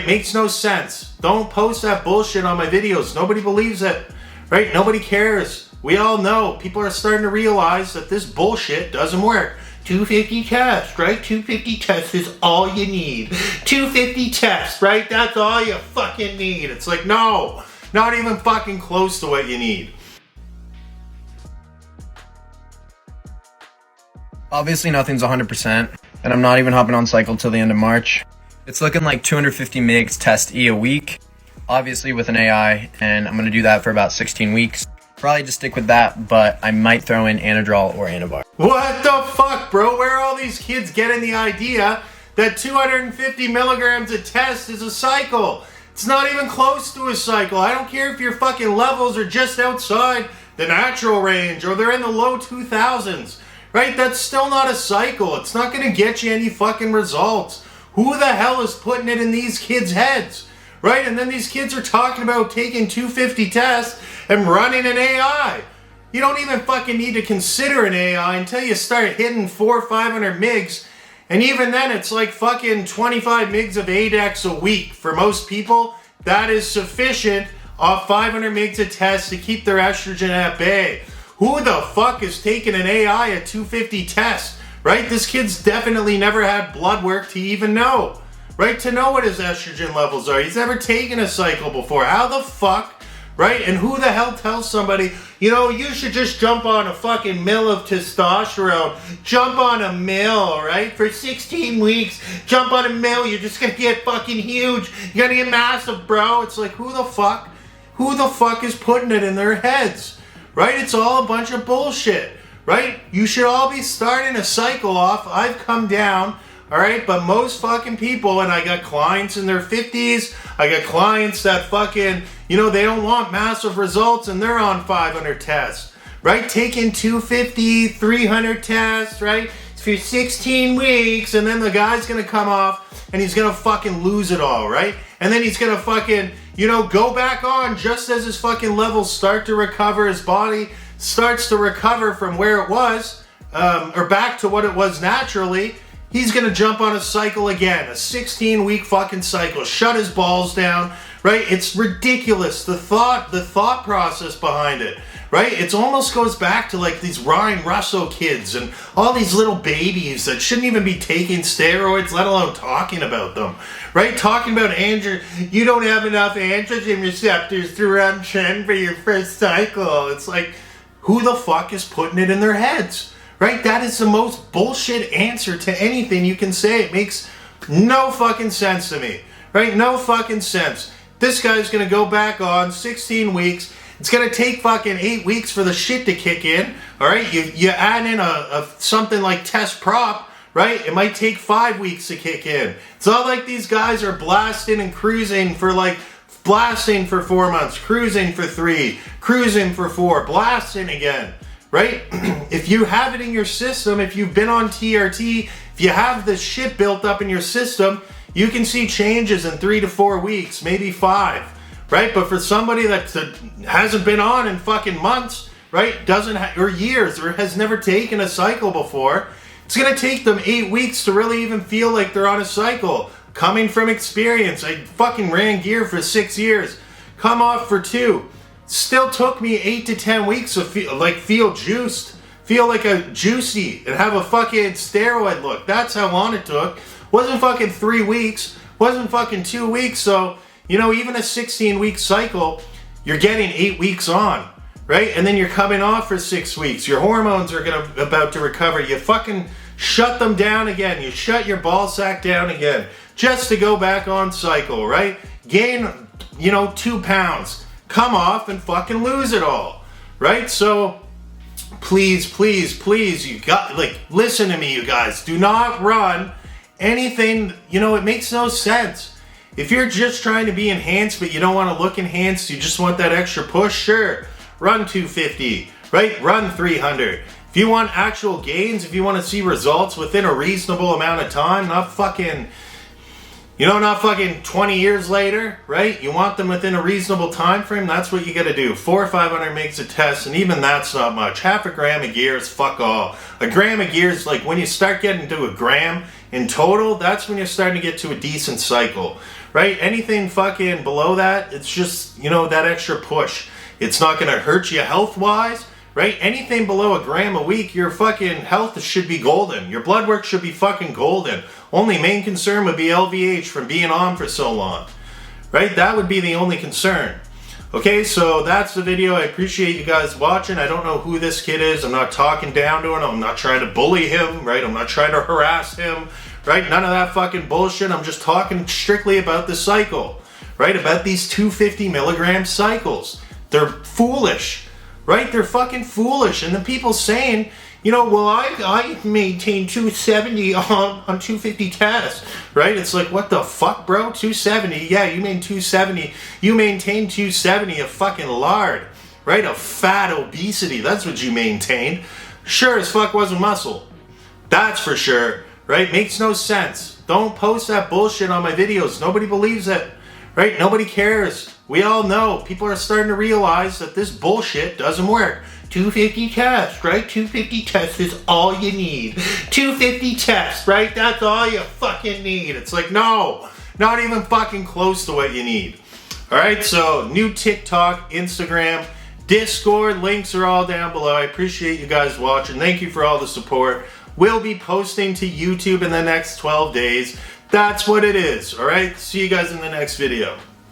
It makes no sense. Don't post that bullshit on my videos. Nobody believes it, right? Nobody cares. We all know. People are starting to realize that this bullshit doesn't work. 250 tests, right? 250 tests is all you need. 250 tests, right? That's all you fucking need. It's like, no, not even fucking close to what you need. Obviously nothing's 100%, and I'm not even hopping on cycle till the end of March. It's looking like 250 mgs test E a week, obviously with an AI, and I'm gonna do that for about 16 weeks. Probably just stick with that, but I might throw in Anadrol or Anavar. What the fuck, bro? Where are all these kids getting the idea that 250 milligrams a test is a cycle? It's not even close to a cycle. I don't care if your fucking levels are just outside the natural range or they're in the low 2000s. Right? That's still not a cycle. It's not going to get you any fucking results. Who the hell is putting it in these kids' heads? Right? And then these kids are talking about taking 250 tests and running an AI. You don't even fucking need to consider an AI until you start hitting 400 or 500 mgs. And even then, it's like fucking 25 mgs of ADEX a week. For most people, that is sufficient off 500 mgs a test to keep their estrogen at bay. Who the fuck is taking an AI at 250 tests, right? This kid's definitely never had blood work to even know, right? To know what his estrogen levels are. He's never taken a cycle before. How the fuck, right? And who the hell tells somebody, you know, you should just jump on a fucking mill of testosterone. Jump on a mill, right? For 16 weeks, jump on a mill. You're just gonna get fucking huge. You're gonna get massive, bro. It's like, who the fuck is putting it in their heads? Right? It's all a bunch of bullshit, right? You should all be starting a cycle off. I've come down, all right? But most fucking people, and I got clients in their 50s, I got clients that fucking, you know, they don't want massive results and they're on 500 tests, right? Taking 250, 300 tests, right? For 16 weeks, and then the guy's gonna come off and he's gonna fucking lose it all, right? And then he's gonna fucking, you know, go back on just as his fucking levels start to recover, his body starts to recover from where it was, or back to what it was naturally. He's gonna jump on a cycle again, a 16-week fucking cycle, shut his balls down, right? It's ridiculous, the thought process behind it, right? It almost goes back to like these Ryan Russo kids and all these little babies that shouldn't even be taking steroids, let alone talking about them, right? Talking about you don't have enough androgen receptors to run trend for your first cycle. It's like, who the fuck is putting it in their heads, right? That is the most bullshit answer to anything you can say. It makes no fucking sense to me, right? No fucking sense. This guy's gonna go back on 16 weeks. It's gonna take fucking 8 weeks for the shit to kick in, all right? You add in a something like test prop, right? It might take 5 weeks to kick in. It's not like these guys are blasting and cruising for blasting for 4 months, cruising for 3, cruising for 4, blasting again, right? If you have it in your system, if you've been on TRT, if you have this shit built up in your system, you can see changes in 3 to 4 weeks, maybe 5, right? But for somebody that hasn't been on in fucking months, right, or years, or has never taken a cycle before, it's gonna take them 8 weeks to really even feel like they're on a cycle. Coming from experience, I fucking ran gear for 6 years, come off for 2. Still took me 8 to 10 weeks to feel juiced, feel like a juicy, and have a fucking steroid look. That's how long it took. Wasn't fucking 3 weeks, wasn't fucking 2 weeks. So, you know, even a 16-week cycle, you're getting 8 weeks on, right? And then you're coming off for 6 weeks. Your hormones are about to recover. You fucking shut them down again. You shut your ball sack down again just to go back on cycle, right? Gain, you know, 2 pounds. Come off and fucking lose it all, right? So please, please, please, listen to me, you guys. Do not run anything, you know, it makes no sense. If you're just trying to be enhanced, but you don't want to look enhanced, you just want that extra push, sure, run 250, right? Run 300. If you want actual gains, if you want to see results within a reasonable amount of time, not fucking 20 years later, right? You want them within a reasonable time frame, that's what you got to do. 400 or 500 makes a test, and even that's not much. Half a gram of gear is fuck all. A gram of gear is like when you start getting to a gram in total, that's when you're starting to get to a decent cycle, right? Anything fucking below that, it's just, you know, that extra push. It's not going to hurt you health-wise, right? Anything below a gram a week, your fucking health should be golden. Your blood work should be fucking golden. Only main concern would be LVH from being on for so long, right? That would be the only concern. Okay, so that's the video. I appreciate you guys watching. I don't know who this kid is. I'm not talking down to him. I'm not trying to bully him, right? I'm not trying to harass him, right? None of that fucking bullshit. I'm just talking strictly about the cycle, right? About these 250 milligram cycles. They're foolish, right? They're fucking foolish. And the people saying, you know, well, I maintain 270 on 250 tests, right? It's like, what the fuck, bro? 270? Yeah, you maintain 270. You maintain 270 of fucking lard, right? Of fat obesity. That's what you maintained. Sure as fuck wasn't muscle. That's for sure, right? Makes no sense. Don't post that bullshit on my videos. Nobody believes it, right? Nobody cares. We all know. People are starting to realize that this bullshit doesn't work. 250 tests, right? 250 tests is all you need. 250 tests, right? That's all you fucking need. It's like, no, not even fucking close to what you need. All right, so new TikTok, Instagram, Discord, links are all down below. I appreciate you guys watching. Thank you for all the support. We'll be posting to YouTube in the next 12 days. That's what it is, all right? See you guys in the next video.